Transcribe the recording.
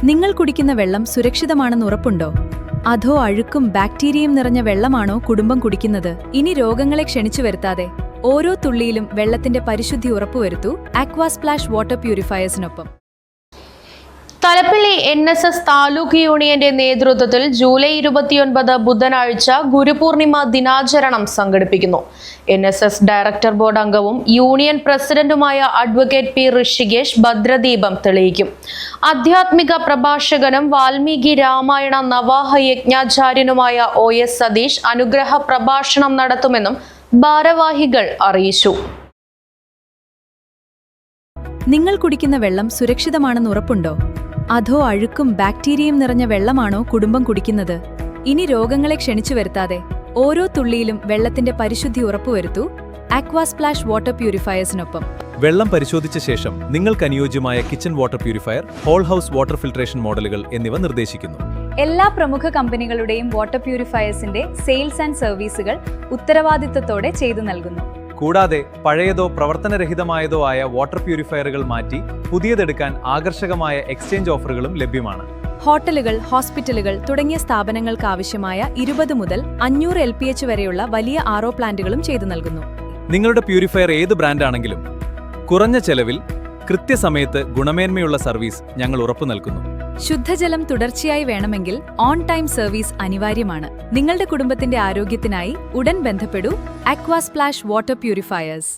നിങ്ങൾ കുടിക്കുന്ന വെള്ളം സുരക്ഷിതമാണെന്ന് ഉറപ്പുണ്ടോ? അതോ അഴുക്കും ബാക്ടീരിയയും നിറഞ്ഞ വെള്ളമാണോ കുടുംബം കുടിക്കുന്നത്? ഇനി രോഗങ്ങളെ ക്ഷണിച്ചു വരുത്താതെ ഓരോ തുള്ളിയിലും വെള്ളത്തിന്റെ പരിശുദ്ധി ഉറപ്പുവരുത്തൂ ആക്വാസ്പ്ലാഷ് വാട്ടർ പ്യൂരിഫയേഴ്സിനൊപ്പം. തലപ്പള്ളി NSS താലൂക്ക് യൂണിയന്റെ നേതൃത്വത്തിൽ ജൂലൈ 29 ബുധനാഴ്ച ഗുരുപൂർണിമ ദിനാചരണം സംഘടിപ്പിക്കുന്നു. NSS ഡയറക്ടർ ബോർഡ് അംഗവും യൂണിയൻ പ്രസിഡന്റുമായ അഡ്വക്കേറ്റ് P. ഋഷികേഷ് ഭദ്രദീപം തെളിയിക്കും. ആധ്യാത്മിക പ്രഭാഷകനും വാൽമീകി രാമായണ നവാഹ യജ്ഞാചാര്യനുമായ OS സതീഷ് അനുഗ്രഹ പ്രഭാഷണം നടത്തുമെന്നും ഭാരവാഹികൾ അറിയിച്ചു. നിങ്ങൾ കുടിക്കുന്ന വെള്ളം സുരക്ഷിതമാണെന്ന് ഉറപ്പുണ്ടോ? അതോ അഴുക്കും ബാക്ടീരിയയും നിറഞ്ഞ വെള്ളമാണോ കുടുംബം കുടിക്കുന്നത്? ഇനി രോഗങ്ങളെ ക്ഷണിച്ചു വരുത്താതെ ഓരോ തുള്ളിയിലും വെള്ളത്തിന്റെ പരിശുദ്ധി ഉറപ്പുവരുത്തൂ ആക്വാസ്പ്ലാഷ് വാട്ടർ പ്യൂരിഫയേഴ്സിനൊപ്പം. വെള്ളം പരിശോധിച്ച ശേഷം നിങ്ങൾക്ക് അനുയോജ്യമായ kitchen water purifier, whole house water filtration മോഡലുകൾ എന്നിവ നിർദ്ദേശിക്കുന്നു. എല്ലാ പ്രമുഖ കമ്പനികളുടെയും വാട്ടർ പ്യൂരിഫയേഴ്സിന്റെ സെയിൽസ് ആൻഡ് സർവീസുകൾ ഉത്തരവാദിത്തത്തോടെ ചെയ്തു നൽകുന്നു. കൂടാതെ പഴയതോ പ്രവർത്തനരഹിതമായതോ ആയ വാട്ടർ പ്യൂരിഫയറുകൾ മാറ്റി പുതിയതെടുക്കാൻ ആകർഷകമായ എക്സ്ചേഞ്ച് ഓഫറുകളും ലഭ്യമാണ്. ഹോട്ടലുകൾ, ഹോസ്പിറ്റലുകൾ തുടങ്ങിയ സ്ഥാപനങ്ങൾക്ക് ആവശ്യമായ 20 മുതൽ 500 LPH വരെയുള്ള വലിയ RO പ്ലാന്റുകളും ചെയ്തു നൽകുന്നു. നിങ്ങളുടെ പ്യൂരിഫയർ ഏത് ബ്രാൻഡാണെങ്കിലും കുറഞ്ഞ ചെലവിൽ കൃത്യസമയത്ത് ഗുണമേന്മയുള്ള സർവീസ് ഞങ്ങൾ ഉറപ്പു നൽകുന്നു. ശുദ്ധജലം തുടർച്ചയായി വേണമെങ്കിൽ ഓൺ ടൈം സർവീസ് അനിവാര്യമാണ്. നിങ്ങളുടെ കുടുംബത്തിന്റെ ആരോഗ്യത്തിനായി ഉടൻ ബന്ധപ്പെടൂ ആക്വാസ്പ്ലാഷ് വാട്ടർ പ്യൂരിഫയേഴ്സ്.